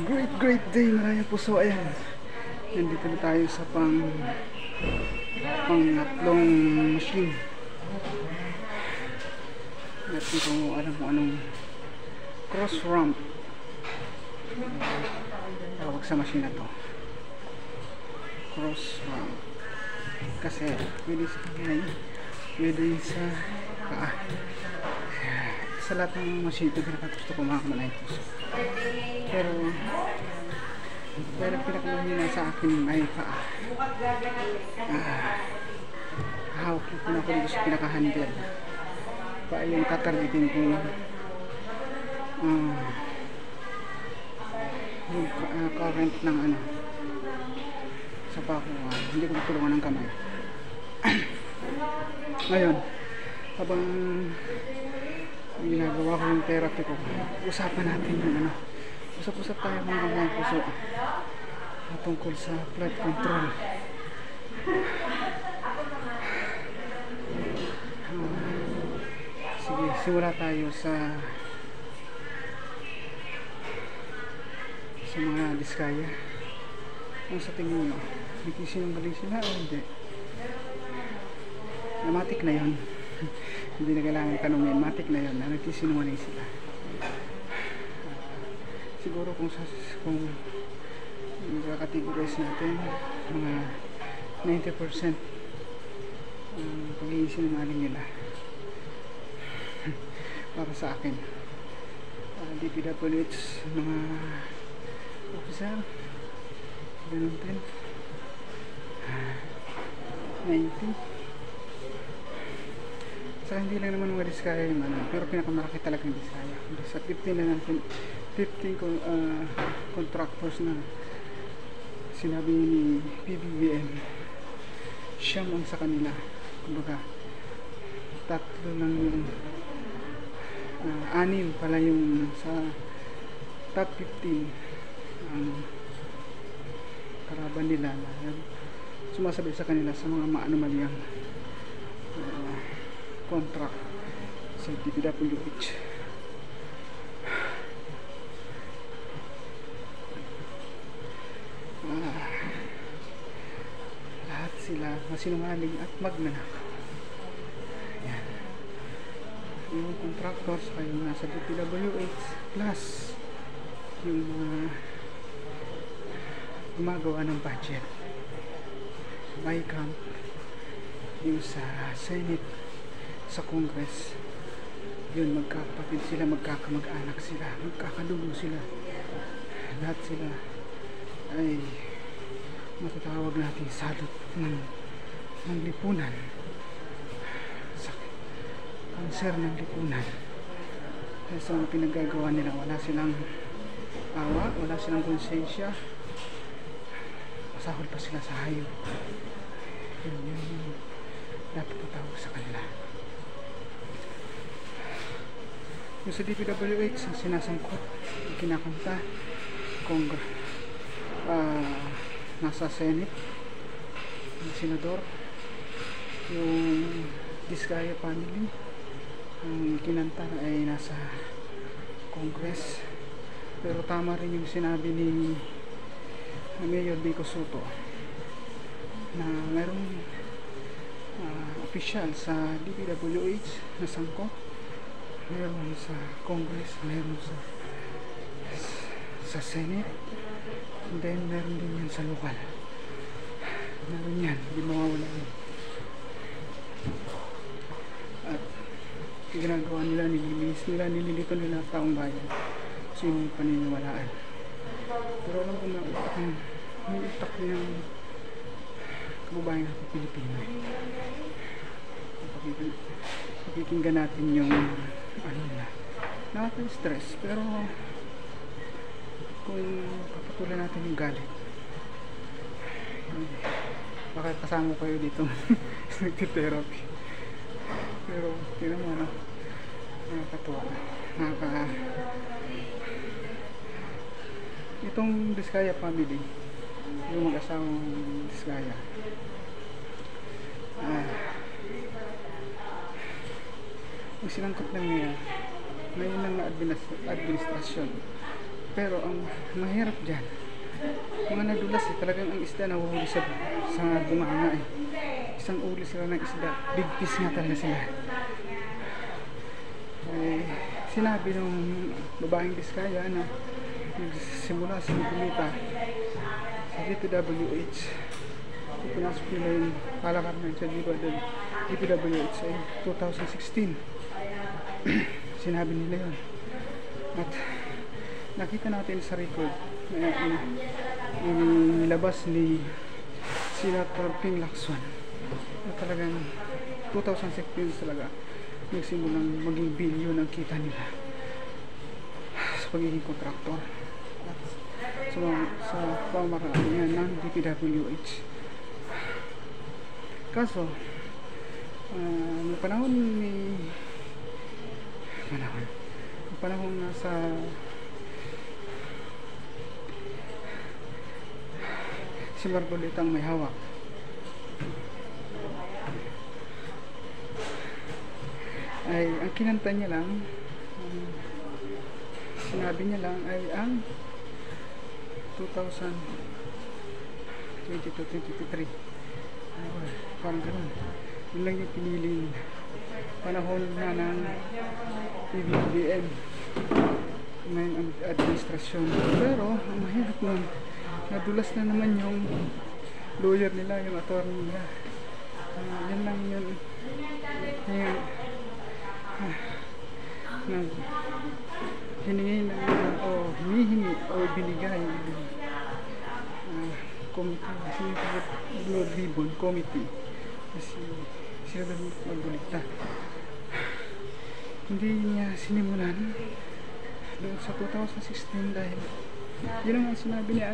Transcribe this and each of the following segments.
Great day, maraming puso. Ayan, nandito na tayo sa pangatlong machine. At hindi ko alam kung anong cross ramp tawag sa machine na to. Cross ramp kasi pwede sa kamay, pwede sa paa. Sa lahat ng machine ito pinakagusto ko mga kamalay puso. Pero pinakamahina sa akin ay paa. Hawak yung pinakagusto sa pinaka-handle. Paa yung tatargetin ko yung current ng ano sa paa ko. Hindi ko tutulungan ng kamay. Ngayon, habang ginagawa ko yung therapy ko, usapan natin yung ano, usap-usap tayo mga kamalay puso tungkol sa flight control. Sige, simula tayo sa mga diskaya. Ano sa tingin nyo? Nagsisinungaling sila o hindi? Matik na yun. Hindi na kailangan tanongin, matik na yun na nagsisinungaling sila. Siguro kung i-categorize natin mga 90% pagiging sinungaling nila. Para sa akin, DPWH, mga officer, ganun din, 90. Saka hindi lang naman mga diskaya yung ano, pero pinakamalaki talagang diskaya. Sa 15 na natin, 15 contractors na sinabi ni PBBM, siyam ang sa kanila. Kumbaga, tatlo lang yung anim pala yung sa top 15 ang karaban nila na sumasabi sa kanila sa mga maanomalyang contract sa DPWH. Lahat sila masinungaling at magnanakaw. Yan. Yung contractors ay yung nasa DPWH plus yung mga gumagawa ng budget. May camp yung sa Senate, sa Congress, yun, magkapatid sila, magkakamag-anak sila, magkakadugo sila. Lahat sila ay matatawag natin salot ng lipunan, sakit, kanser ng lipunan. Dahil sa mga pinagagawa nila, wala silang awa, wala silang konsensya, masahol pa sila sa hayop. Yun dapat patawag sa kanila. Yung sa DPWH, ang sinasangkot, kinakanta, nasa Senate, yung senador, yung Diskaya family, ang kinanta ay nasa Congress. Pero tama rin yung sinabi ni Mayor Vico Soto na mayroong official sa DPWH na sangkot, mayroon sa Congress, mayroon sa Senate, and then meron din yan sa lokal. Meron yan, hindi mawawala yun. At ginagawa nila, nililinis nila, nililito nila taong bayan sa yung paniniwalaan. Pero alam ko na may utak ng kababayan natin Pilipino. Pakikinggan natin yung ano na, nakaka-stress, pero kung papatulan natin yung galit, baka kasama kayo dito nagtitherapy. Pero tingnan mo, ano, nakakatuwa, itong Diskaya family, yung mag-asawang Diskaya, ang sinangkot lang niya ngayon lang na administrasyon Pero ang mahirap dyan, mga nadulas talagang ang isda nahuhuli sa bunganga isang uli sila ng isda, big fish nga talaga sila. Sinabi nung babaeng Biskaya na simula sa Nagulita sa DPWH, pinasok nila yung kalakar na sa DPWH ay 2016. Sinabi nila yun, at nakita natin sa record na nilabas ni Senator Ping Lacson na talagang 2016 talaga nagsimulang maging bilyon ang kita nila sa pagiging kontraktor at sa pamamaraan ng DPWH. Kaso noong panahon nasa si Margolita ang may hawak, ay ang kinanta niya lang, sinabi niya lang ay ang 2022-2023, parang gano'n. Yun lang yung pinili panahon na ng PBBM ngayon ang administrasyon. Pero ang mahirap nun, nadulas na naman yung lawyer nila, yung attorney nila. Yan lang yun hinihingi o binigay committee, Lord Ribbon Committee kasi sila Margolita. Hindi niya sinimulan doon sa 2016 dahil yun ang sinabi ni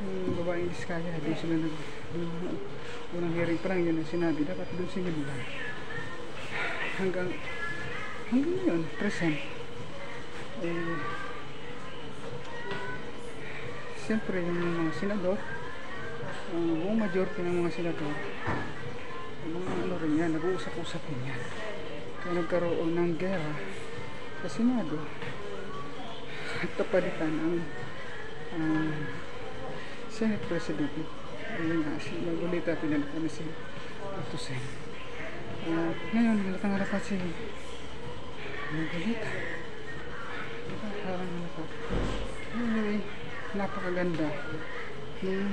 yung babaeng Biskaya. Doon sila unang hearing pa lang yun ang sinabi, dapat doon sinimulan hanggang ngayon, present. Siyempre yung mga senador, buong majority ng mga senador, mga rin yan, nag-uusap-usap din yan. Kaya nagkaroon ng gera sa Senado at tapalitan ang Senate President. Ayun nga, si Margolita pinalitan na si Tusen. Ngayon, halatang harapan si Margolita. Parang halata. Anyway, napakaganda ng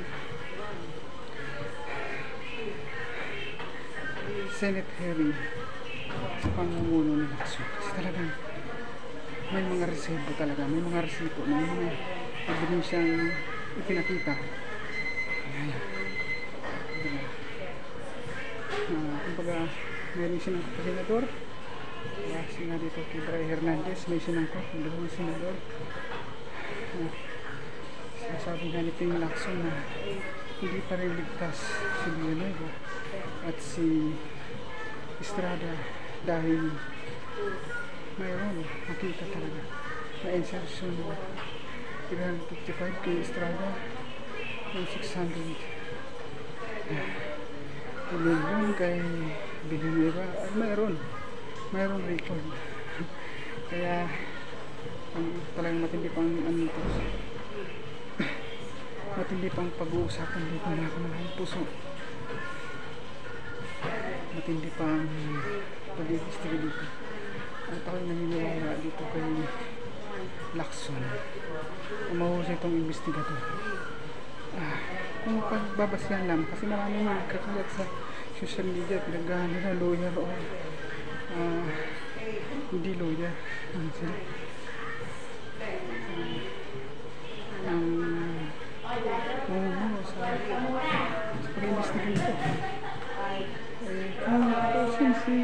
Senate hearing sa pangunguna ni Lacson. Kasi talagang may mga resibo talaga, may mga resibo, may mga ebidensyang ipinakita. Kumbaga, mayroon sinang senador. Kasi nga dito kay Bray Hernandez, may sinangkot, yung dalawang senador. Sinasabi nga ni Ping Lacson na hindi pa rin ligtas si Villanueva at si Estrada dahil mayroon makita talaga na insertion 355 kay Estrada yung 600 million kay Villanueva at mayroon record. Kaya talagang matindi pang matindi pang pag-uusapan dito mga kamahal puso. Matindi pang pag-iistiga dito. At ako'y naniniwala dito kay Lacson. Umahusay itong investigador. Kung pagbabasyan lang, kasi maraming magkakalat sa social media, pinaggahan nila lawyer o hindi lawyer. Ano sila? Sa pag-iimbestiga nito. Kung si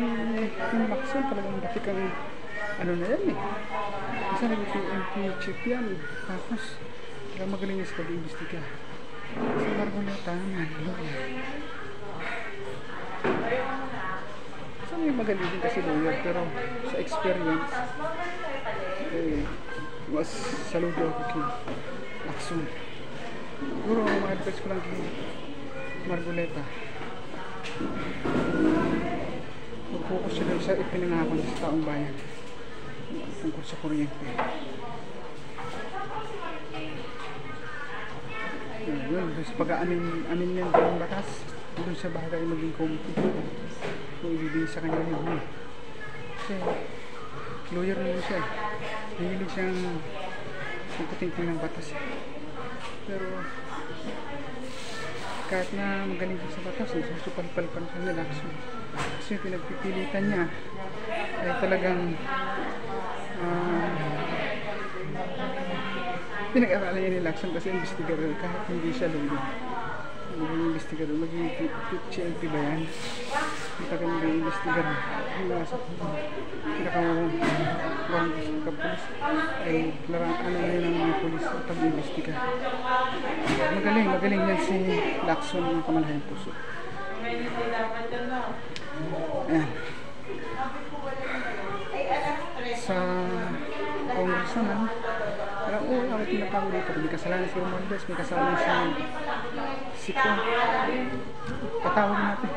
Lacson talagang dati kang ano na yan kasi nag-MP chief yan, tapos talagang magaling niya sa pag-iimbestiga. Si Margolita naman lawyer. So may magaling din kasi lawyer, pero sa experience mas saludo ako kay Lacson. Siguro mga advice ko lang kay Margolita, mag-focus sila sa ipinangakon sa taong bayan tungkol sa kuryente. Tapos pag-amin yan ng batas, doon sa bagay maging comfy. Kung ibibigay sa kanya yun. Kasi, lawyer na yun siya. Hihilig siyang magkuting-ting ng batas. Pero, kahit na magaling siya sa batas, susupal-pal pa siya nila. Kasi yung pinagpipilitan niya ay talagang pinag-aralan niya ni Lacson kasi investigador kahit hindi siya lawyer. Maging investigador, maging PCMP ba yan? Matagal maging investigador. Yung nasa pinakamawang sa kapulis ay ano na yun ang mga pulis at pag-investiga. Magaling yan si Lacson ng Kamalahayang Puso. Ayan. Sa Congress naman, parang ako tinatawag dito. May kasalanan si Romualdez, may kasalanan si Ko. Patawag natin.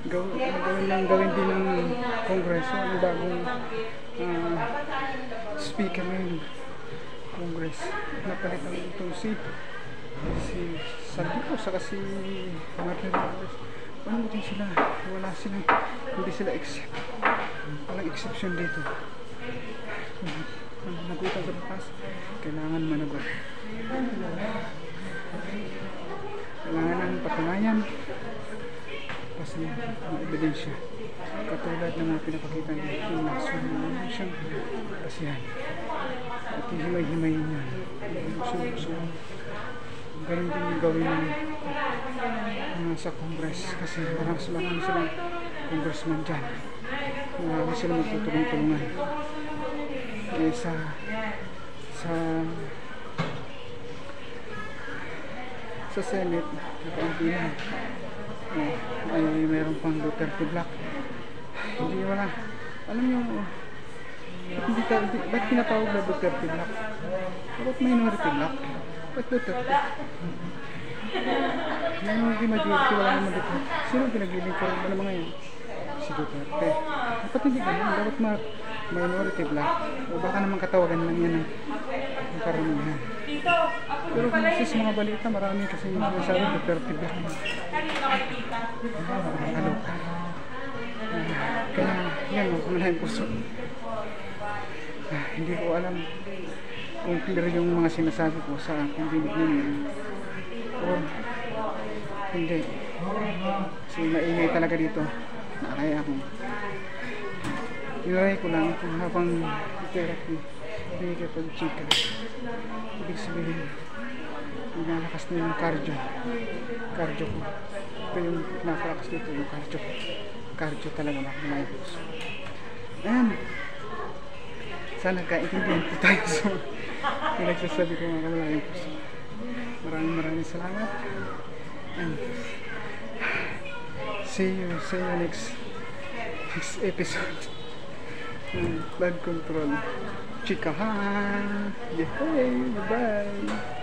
Gawin din ng Kongreso ang bagong speaker ng Congress. Napalitan itong si Saldico saka si Martin Romualdez. Ano din sila? Wala silang, hindi sila walang exception dito. Nagutan sa batas, kailangan managot. Kailangan ng patunayan kasi mga ebidensya katulad ng mga pinapakita niya yung Lacson na siyang kasihan at himay-himay niya so ganun din yung gawin ng sa Congress kasi marami silang congressman dyan, marami silang magtutulong-tulungan sa Senate nakaunti ay mayroon pang Duterte Black. Hindi wala. Alam niyo, ba't pinatawag na Duterte Black? Ba't minority black? Ba't Duterte? Minority majority, wala naman Duterte. Sino pinaglilingkuran ba ng mga yun? Si Duterte. Dapat hindi ganun. Dapat minority black. O baka naman katawagan lang yan ng karamihan. Pero kasi sa mga balita, marami kasi yung sinasabi Duterte Black. Nakakaloka. Kaya yan, Kamalahayang Puso. Hindi ko alam kung clear yung mga sinasabi ko sa pagdinig ninyo o hindi. Kasi maingay talaga dito. Kaya akong tinaray ko lang kung habang therapy hindi kayo pag-chika. Ibig sabihin nalakas na yung cardio ko. Ito yung napalakas dito yung cardio talaga Kamalahayang Puso. Ayan, sana kaintindihan po tayo sa pinagsasabi ko mga Kamalahayang Puso. Maraming salamat and see you next episode ng Blood Control Chikahan. Yay! Bye-bye!